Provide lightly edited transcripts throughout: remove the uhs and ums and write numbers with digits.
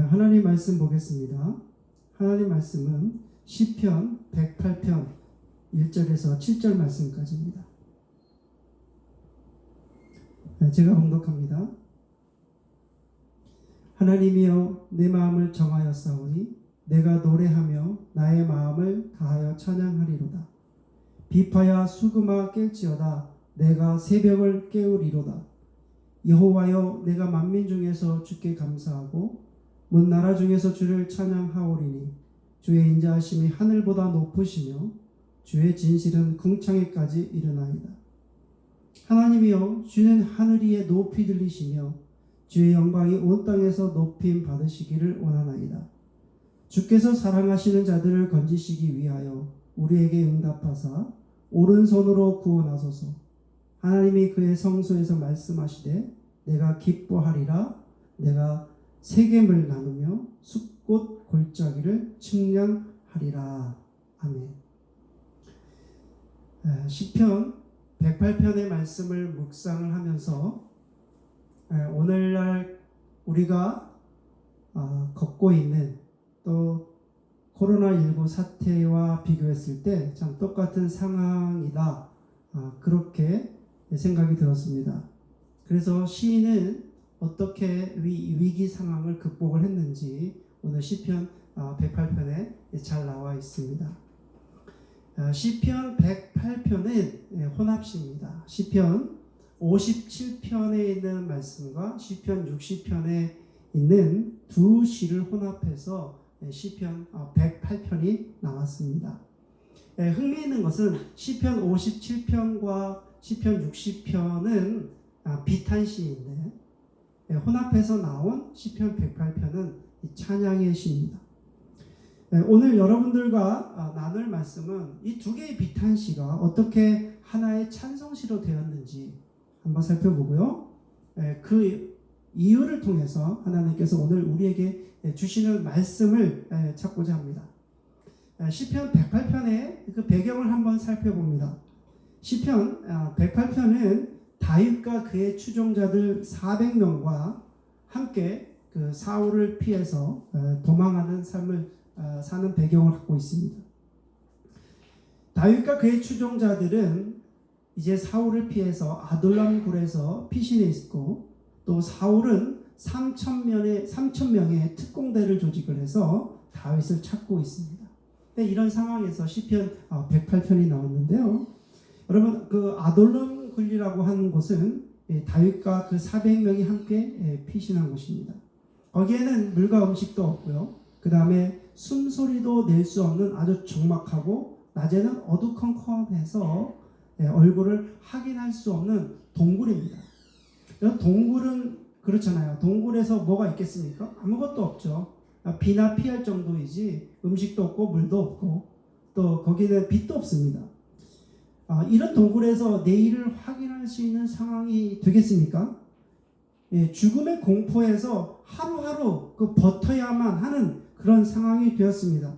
하나님 말씀 보겠습니다. 하나님 말씀은 시편 108편 1절에서 7절 말씀까지입니다. 제가 봉독합니다. 하나님이여 내 마음을 정하였사오니 내가 노래하며 나의 마음을 다하여 찬양하리로다. 비파야 수금아 깰지어다. 내가 새벽을 깨우리로다. 여호와여 내가 만민 중에서 주께 감사하고 문 나라 중에서 주를 찬양하오리니 주의 인자하심이 하늘보다 높으시며 주의 진실은 궁창에까지 이르나이다. 하나님이여 주는 하늘 위에 높이 들리시며 주의 영광이 온 땅에서 높임 받으시기를 원하나이다. 주께서 사랑하시는 자들을 건지시기 위하여 우리에게 응답하사 오른손으로 구원하소서. 하나님이 그의 성소에서 말씀하시되 내가 기뻐하리라. 내가 세겜을 나누며 숲꽃 골짜기를 측량하리라. 아멘. 시편 108편의 말씀을 묵상을 하면서 오늘날 우리가 겪고 있는 또 코로나19 사태와 비교했을 때 참 똑같은 상황이다. 그렇게 생각이 들었습니다. 그래서 시인은 어떻게 위기 상황을 극복을 했는지 오늘 시편 108편에 잘 나와 있습니다. 시편 108편은 혼합시입니다. 시편 57편에 있는 말씀과 시편 60편에 있는 두 시를 혼합해서 시편 108편이 나왔습니다. 흥미있는 것은 시편 57편과 시편 60편은 비탄시인데 혼합해서 나온 시편 108편은 찬양의 시입니다. 오늘 여러분들과 나눌 말씀은 이 두 개의 비탄시가 어떻게 하나의 찬송시로 되었는지 한번 살펴보고요. 그 이유를 통해서 하나님께서 오늘 우리에게 주시는 말씀을 찾고자 합니다. 시편 108편의 그 배경을 한번 살펴봅니다. 시편 108편은 다윗과 그의 추종자들 400명과 함께 그 사울을 피해서 도망하는 삶을 사는 배경을 갖고 있습니다. 다윗과 그의 추종자들은 이제 사울을 피해서 아둘람 굴에서 피신해 있고 또 사울은 3,000명의 특공대를 조직을 해서 다윗을 찾고 있습니다. 이런 상황에서 시편 108편이 나왔는데요. 여러분 그 아둘람 굴이라고 하는 곳은 다윗과 그 400명이 함께 피신한 곳입니다. 거기에는 물과 음식도 없고요. 그 다음에 숨소리도 낼 수 없는 아주 적막하고 낮에는 어두컴컴해서 얼굴을 확인할 수 없는 동굴입니다. 동굴은 그렇잖아요. 동굴에서 뭐가 있겠습니까? 아무것도 없죠. 비나 피할 정도이지 음식도 없고 물도 없고 또 거기는 빛도 없습니다. 이런 동굴에서 내일을 확인할 수 있는 상황이 되겠습니까? 죽음의 공포에서 하루하루 버텨야만 하는 그런 상황이 되었습니다.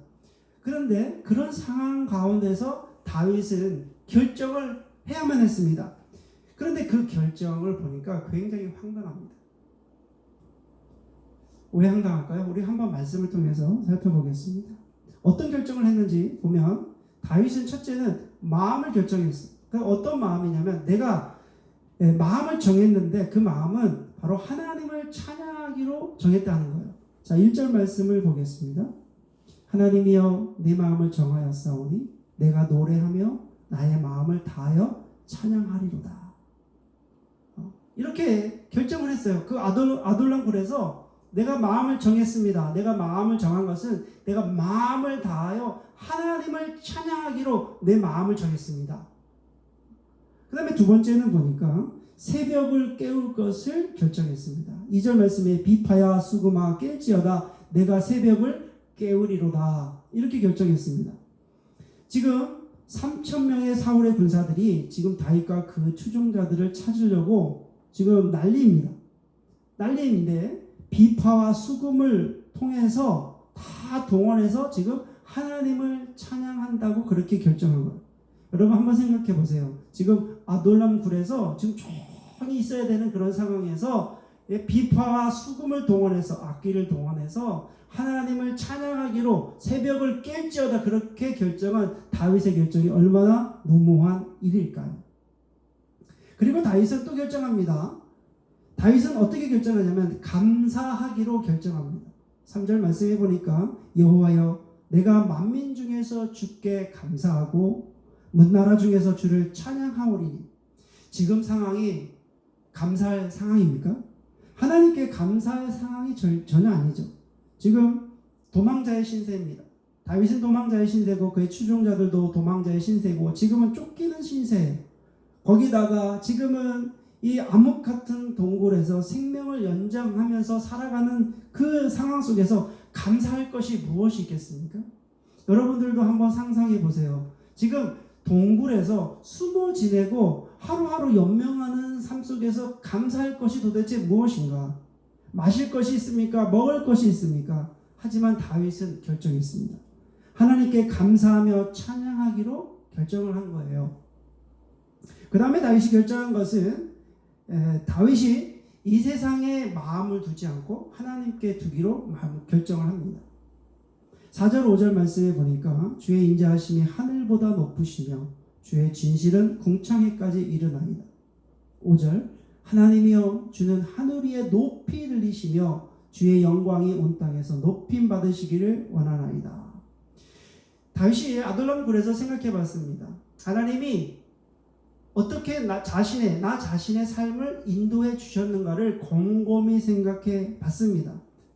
그런데 그런 상황 가운데서 다윗은 결정을 해야만 했습니다. 그런데 그 결정을 보니까 굉장히 황당합니다. 왜 황당할까요? 우리 한번 말씀을 통해서 살펴보겠습니다. 어떤 결정을 했는지 보면 다윗은 첫째는 마음을 결정했어요. 어떤 마음이냐면 내가 마음을 정했는데 그 마음은 바로 하나님을 찬양하기로 정했다는 거예요. 자, 1절 말씀을 보겠습니다. 하나님이여 내 마음을 정하였사오니 내가 노래하며 나의 마음을 다하여 찬양하리로다. 이렇게 결정을 했어요. 그 아둘람 굴에서 내가 마음을 정했습니다. 내가 마음을 정한 것은 내가 마음을 다하여 하나님을 찬양하기로 내 마음을 정했습니다. 그 다음에 두 번째는 보니까 새벽을 깨울 것을 결정했습니다. 2절 말씀에 비파야 수금아 깰지어다. 내가 새벽을 깨우리로다. 이렇게 결정했습니다. 지금 3,000명의 사울의 군사들이 지금 다윗과 그 추종자들을 찾으려고 지금 난리입니다. 난리인데 비파와 수금을 통해서 다 동원해서 지금 하나님을 찬양한다고 그렇게 결정한 거예요. 여러분 한번 생각해 보세요. 지금 아둘람 굴에서 지금 조용히 있어야 되는 그런 상황에서 비파와 수금을 동원해서 악기를 동원해서 하나님을 찬양하기로 새벽을 깰지어다 그렇게 결정한 다윗의 결정이 얼마나 무모한 일일까요? 그리고 다윗은 또 결정합니다. 다윗은 어떻게 결정하냐면 감사하기로 결정합니다. 3절 말씀해 보니까 여호와여 내가 만민 중에서 주께 감사하고 문나라 중에서 주를 찬양하오리니. 지금 상황이 감사할 상황입니까? 하나님께 감사할 상황이 전혀 아니죠. 지금 도망자의 신세입니다. 다윗은 도망자의 신세고 그의 추종자들도 도망자의 신세고 지금은 쫓기는 신세예요. 거기다가 지금은 이 암흑 같은 동굴에서 생명을 연장하면서 살아가는 그 상황 속에서 감사할 것이 무엇이 있겠습니까? 여러분들도 한번 상상해 보세요. 지금 동굴에서 숨어 지내고 하루하루 연명하는 삶 속에서 감사할 것이 도대체 무엇인가? 마실 것이 있습니까? 먹을 것이 있습니까? 하지만 다윗은 결정했습니다. 하나님께 감사하며 찬양하기로 결정을 한 거예요. 그 다음에 다윗이 결정한 것은 다윗이 이 세상에 마음을 두지 않고 하나님께 두기로 결정을 합니다. 4절 5절 말씀에 보니까 주의 인자하심이 하늘보다 높으시며 주의 진실은 궁창에까지 이르나이다. 5절 하나님이여 주는 하늘 위에 높이 들리시며 주의 영광이 온 땅에서 높임 받으시기를 원하나이다. 다윗이 아둘람 굴에서 생각해 봤습니다. 하나님이 어떻게 나 자신의 삶을 인도해 주셨는가를 곰곰이 생각해 봤습니다.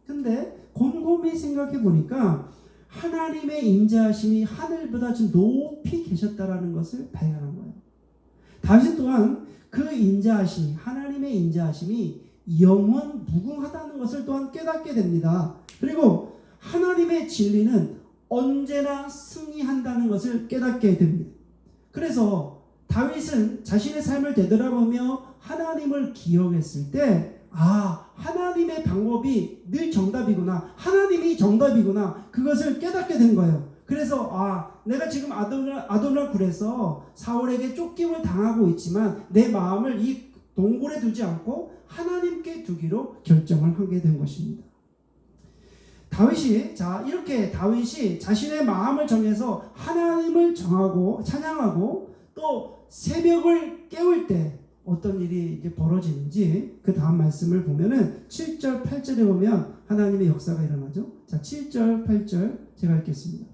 근데 곰곰이 생각해 보니까 하나님의 인자하심이 하늘보다 좀 높이 계셨다라는 것을 발견한 거예요. 다윗 또한 그 인자하심이, 하나님의 인자하심이 영원 무궁하다는 것을 또한 깨닫게 됩니다. 그리고 하나님의 진리는 언제나 승리한다는 것을 깨닫게 됩니다. 그래서 다윗은 자신의 삶을 되돌아보며 하나님을 기억했을 때 하나님의 방법이 늘 정답이구나. 하나님이 정답이구나. 그것을 깨닫게 된 거예요. 그래서 내가 지금 아돌라 굴에서 사울에게 쫓김을 당하고 있지만 내 마음을 이 동굴에 두지 않고 하나님께 두기로 결정을 하게 된 것입니다. 이렇게 다윗이 자신의 마음을 정해서 하나님을 정하고 찬양하고 또 새벽을 깨울 때 어떤 일이 이제 벌어지는지 그 다음 말씀을 보면은 7절 8절에 보면 하나님의 역사가 일어나죠. 자, 7절 8절 제가 읽겠습니다.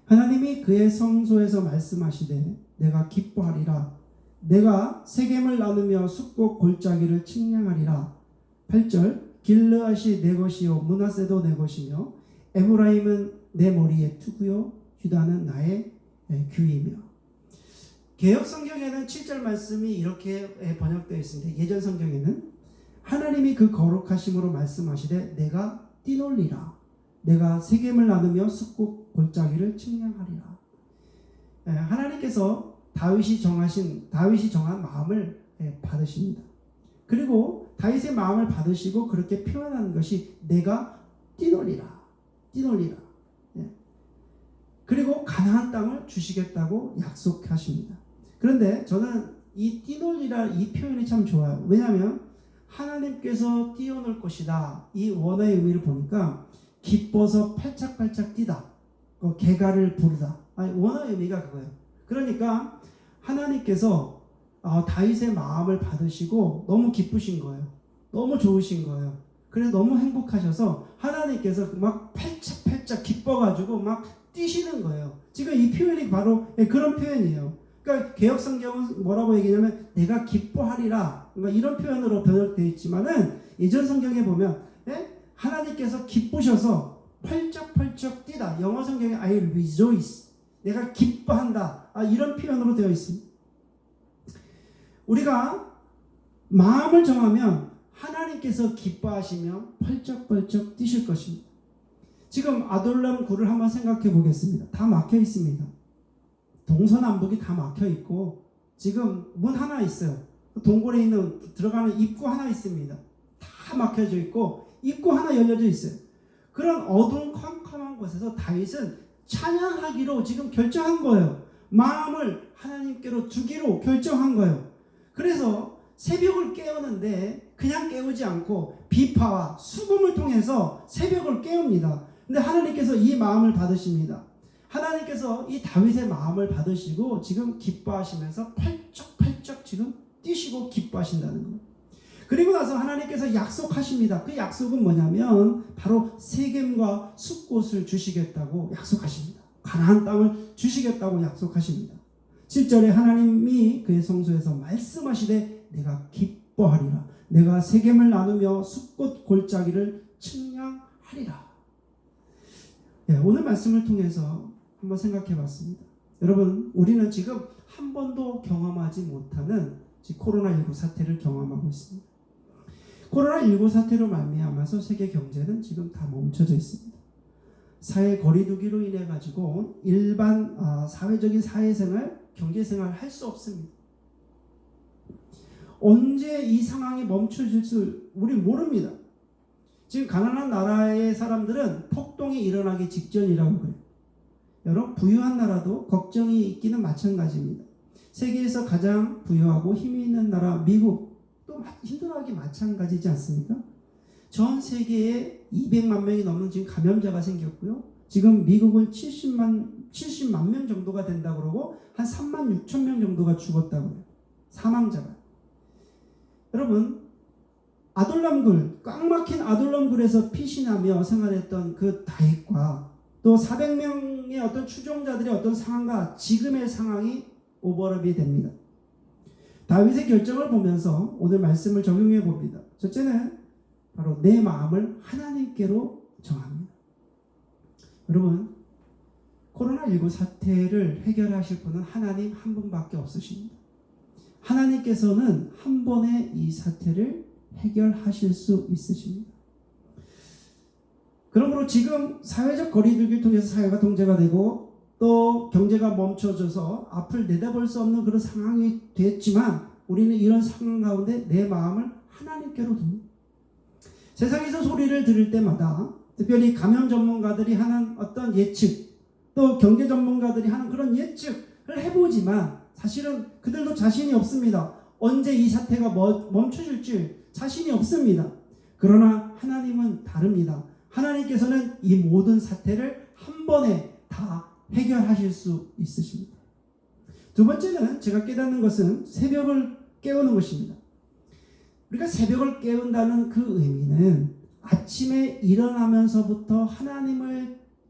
하나님이 그의 성소에서 말씀하시되 내가 기뻐하리라. 내가 세겜을 나누며 숫곡 골짜기를 측량하리라. 8절 길르앗이 내 것이요 므낫세도 내 것이며 에브라임은 내 머리의 투구요 유다는 나의 규이며. 개역 성경에는 7절 말씀이 이렇게 번역되어 있습니다. 예전 성경에는 하나님이 그 거룩하심으로 말씀하시되 내가 뛰놀리라. 내가 세겜을 나누며 숫곡 골짜기를 측량하리라. 하나님께서 다윗이 정한 마음을 받으십니다. 그리고 다윗의 마음을 받으시고 그렇게 표현하는 것이 내가 뛰놀리라. 그리고 가나안 땅을 주시겠다고 약속하십니다. 그런데 저는 이 뛰놀리라 이 표현이 참 좋아요. 왜냐하면 하나님께서 뛰어놀 것이다. 이 원어의 의미를 보니까 기뻐서 팔짝팔짝 뛰다. 개가를 부르다. 원어의 의미가 그거예요. 그러니까 하나님께서 다윗의 마음을 받으시고 너무 기쁘신 거예요. 너무 좋으신 거예요. 그래서 너무 행복하셔서 하나님께서 막 팔짝팔짝 기뻐가지고 막 뛰시는 거예요. 지금 이 표현이 바로 그런 표현이에요. 그러니까 개역 성경은 뭐라고 얘기하냐면 내가 기뻐하리라. 그러니까 이런 표현으로 번역되어 있지만은 예전 성경에 보면 하나님께서 기쁘셔서 펄쩍펄쩍 뛰다. 영어 성경에 I rejoice. 내가 기뻐한다. 이런 표현으로 되어 있습니다. 우리가 마음을 정하면 하나님께서 기뻐하시며 펄쩍펄쩍 뛰실 것입니다. 지금 아돌람 굴을 한번 생각해 보겠습니다. 다 막혀 있습니다. 동서남북이 다 막혀 있고 지금 문 하나 있어요. 동굴에 있는 들어가는 입구 하나 있습니다. 다 막혀져 있고 입구 하나 열려져 있어요. 그런 어두컴컴한 곳에서 다윗은 찬양하기로 지금 결정한 거예요. 마음을 하나님께로 두기로 결정한 거예요. 그래서 새벽을 깨우는데 그냥 깨우지 않고 비파와 수금을 통해서 새벽을 깨웁니다. 근데 하나님께서 이 마음을 받으십니다. 하나님께서 이 다윗의 마음을 받으시고 지금 기뻐하시면서 펄쩍펄쩍 지금 뛰시고 기뻐하신다는 거예요. 그리고 나서 하나님께서 약속하십니다. 그 약속은 뭐냐면 바로 세겜과 숫곳을 주시겠다고 약속하십니다. 가나안 땅을 주시겠다고 약속하십니다. 7절에 하나님이 그의 성소에서 말씀하시되 내가 기뻐하리라. 내가 세겜을 나누며 숫곳 골짜기를 측량하리라. 오늘 말씀을 통해서 한번 생각해 봤습니다. 여러분, 우리는 지금 한 번도 경험하지 못하는 코로나19 사태를 경험하고 있습니다. 코로나19 사태로 말미암아서 세계 경제는 지금 다 멈춰져 있습니다. 사회 거리두기로 인해 가지고 일반 사회적인 사회생활, 경제생활 할 수 없습니다. 언제 이 상황이 멈춰질지 우리 모릅니다. 지금 가난한 나라의 사람들은 폭동이 일어나기 직전이라고 그래요. 여러분, 부유한 나라도 걱정이 있기는 마찬가지입니다. 세계에서 가장 부유하고 힘이 있는 나라 미국도 힘들어하기 마찬가지지 않습니까? 전 세계에 200만 명이 넘는 지금 감염자가 생겼고요. 지금 미국은 70만 명 정도가 된다고 그러고 한 3만 6천 명 정도가 죽었다고 해요. 사망자가. 여러분, 아둘람굴, 꽉 막힌 아둘람굴에서 피신하며 생활했던 그 다윗과 또 400명의 어떤 추종자들의 어떤 상황과 지금의 상황이 오버랩이 됩니다. 다윗의 결정을 보면서 오늘 말씀을 적용해 봅니다. 첫째는 바로 내 마음을 하나님께로 정합니다. 여러분, 코로나19 사태를 해결하실 분은 하나님 한 분밖에 없으십니다. 하나님께서는 한 번에 이 사태를 해결하실 수 있으십니다. 그러므로 지금 사회적 거리두기를 통해서 사회가 통제가 되고 또 경제가 멈춰져서 앞을 내다볼 수 없는 그런 상황이 됐지만 우리는 이런 상황 가운데 내 마음을 하나님께로 둡니다. 세상에서 소리를 들을 때마다 특별히 감염 전문가들이 하는 어떤 예측 또 경제 전문가들이 하는 그런 예측을 해보지만 사실은 그들도 자신이 없습니다. 언제 이 사태가 멈춰질지 자신이 없습니다. 그러나 하나님은 다릅니다. 하나님께서는 이 모든 사태를 한 번에 다 해결하실 수 있으십니다. 두 번째는 제가 깨닫는 것은 새벽을 깨우는 것입니다. 우리가 새벽을 깨운다는 그 의미는 아침에 일어나면서부터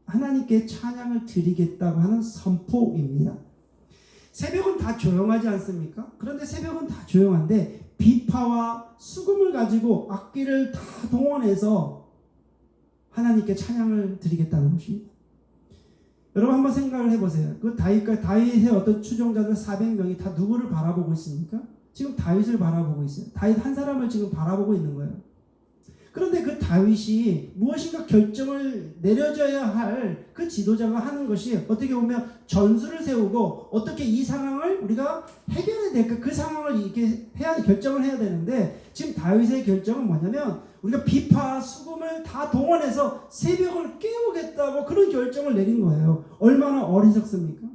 하나님께 찬양을 드리겠다고 하는 선포입니다. 새벽은 다 조용하지 않습니까? 그런데 새벽은 다 조용한데 비파와 수금을 가지고 악기를 다 동원해서 하나님께 찬양을 드리겠다는 것입니다. 여러분 한번 생각을 해보세요. 그 다윗의 어떤 추종자들 400명이 다 누구를 바라보고 있습니까? 지금 다윗을 바라보고 있어요. 다윗 한 사람을 지금 바라보고 있는 거예요. 그런데 그 다윗이 무엇인가 결정을 내려줘야 할 그 지도자가 하는 것이 어떻게 보면 전술을 세우고 어떻게 이 상황을 우리가 해결해야 될까, 그 상황을 이렇게 결정을 해야 되는데 지금 다윗의 결정은 뭐냐면 우리가 비파 수금을 다 동원해서 새벽을 깨우겠다고 그런 결정을 내린 거예요. 얼마나 어리석습니까?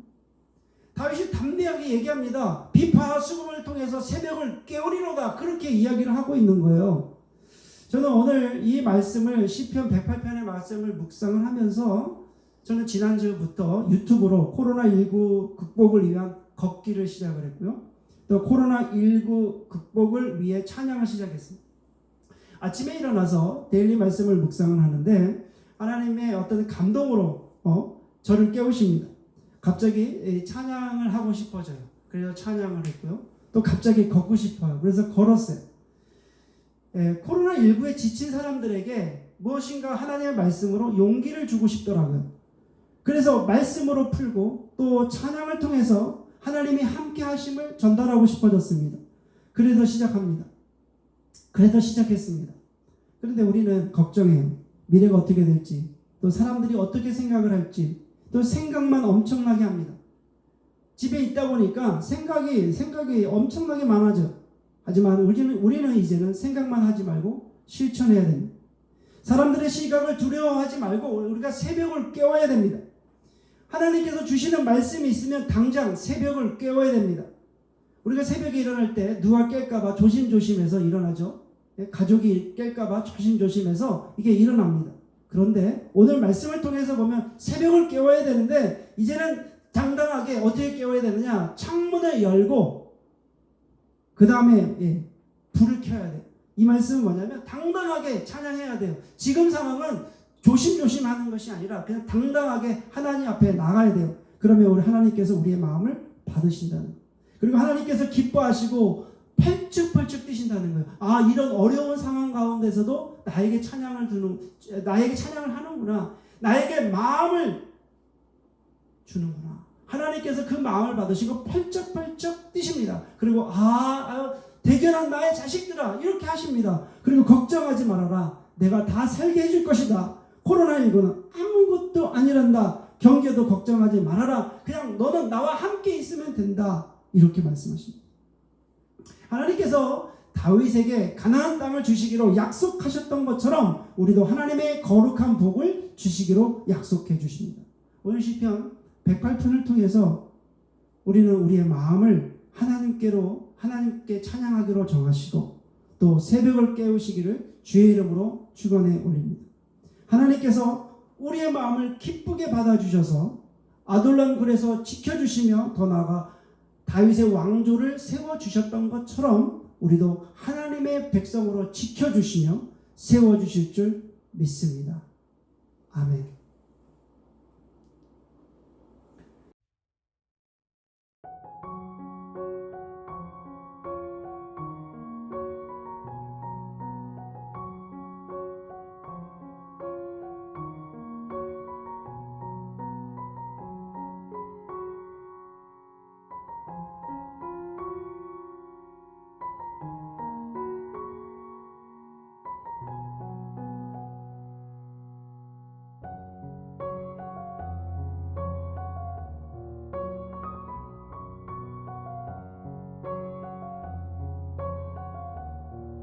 다윗이 담대하게 얘기합니다. 비파 수금을 통해서 새벽을 깨우리로다, 그렇게 이야기를 하고 있는 거예요. 저는 오늘 이 말씀을 시편 108편의 말씀을 묵상을 하면서 저는 지난주부터 유튜브로 코로나19 극복을 위한 걷기를 시작을 했고요. 또 코로나19 극복을 위해 찬양을 시작했습니다. 아침에 일어나서 데일리 말씀을 묵상을 하는데 하나님의 어떤 감동으로 저를 깨우십니다. 갑자기 찬양을 하고 싶어져요. 그래서 찬양을 했고요. 또 갑자기 걷고 싶어요. 그래서 걸었어요. 코로나19에 지친 사람들에게 무엇인가 하나님의 말씀으로 용기를 주고 싶더라고요. 그래서 말씀으로 풀고 또 찬양을 통해서 하나님이 함께 하심을 전달하고 싶어졌습니다. 그래서 시작했습니다. 그런데 우리는 걱정해요. 미래가 어떻게 될지, 또 사람들이 어떻게 생각을 할지, 또 생각만 엄청나게 합니다. 집에 있다 보니까 생각이 엄청나게 많아져. 하지만 우리는 이제는 생각만 하지 말고 실천해야 됩니다. 사람들의 시각을 두려워하지 말고 우리가 새벽을 깨워야 됩니다. 하나님께서 주시는 말씀이 있으면 당장 새벽을 깨워야 됩니다. 우리가 새벽에 일어날 때 누가 깰까봐 조심조심해서 일어나죠. 가족이 깰까봐 조심조심해서 이게 일어납니다. 그런데 오늘 말씀을 통해서 보면 새벽을 깨워야 되는데 이제는 당당하게 어떻게 깨워야 되느냐? 창문을 열고 그 다음에 불을 켜야 돼요. 이 말씀은 뭐냐면 당당하게 찬양해야 돼요. 지금 상황은 조심조심 하는 것이 아니라 그냥 당당하게 하나님 앞에 나가야 돼요. 그러면 우리 하나님께서 우리의 마음을 받으신다는 거예요. 그리고 하나님께서 기뻐하시고 펄쩍펄쩍 뛰신다는 거예요. 아, 이런 어려운 상황 가운데서도 나에게 찬양을 하는구나. 나에게 마음을 주는구나. 하나님께서 그 마음을 받으시고 펄쩍펄쩍 뛰십니다. 그리고 대견한 나의 자식들아, 이렇게 하십니다. 그리고 걱정하지 말아라. 내가 다 살게 해줄 것이다. 코로나19는 아무것도 아니란다. 경제도 걱정하지 말아라. 그냥 너는 나와 함께 있으면 된다. 이렇게 말씀하십니다. 하나님께서 다윗에게 가나안 땅을 주시기로 약속하셨던 것처럼 우리도 하나님의 거룩한 복을 주시기로 약속해 주십니다. 오늘 시편 108편을 통해서 우리는 우리의 마음을 하나님께 찬양하기로 정하시고 또 새벽을 깨우시기를 주의 이름으로 축원해 올립니다. 하나님께서 우리의 마음을 기쁘게 받아주셔서 아둘람 굴에서 지켜주시며 더 나아가 다윗의 왕조를 세워주셨던 것처럼 우리도 하나님의 백성으로 지켜주시며 세워주실 줄 믿습니다. 아멘.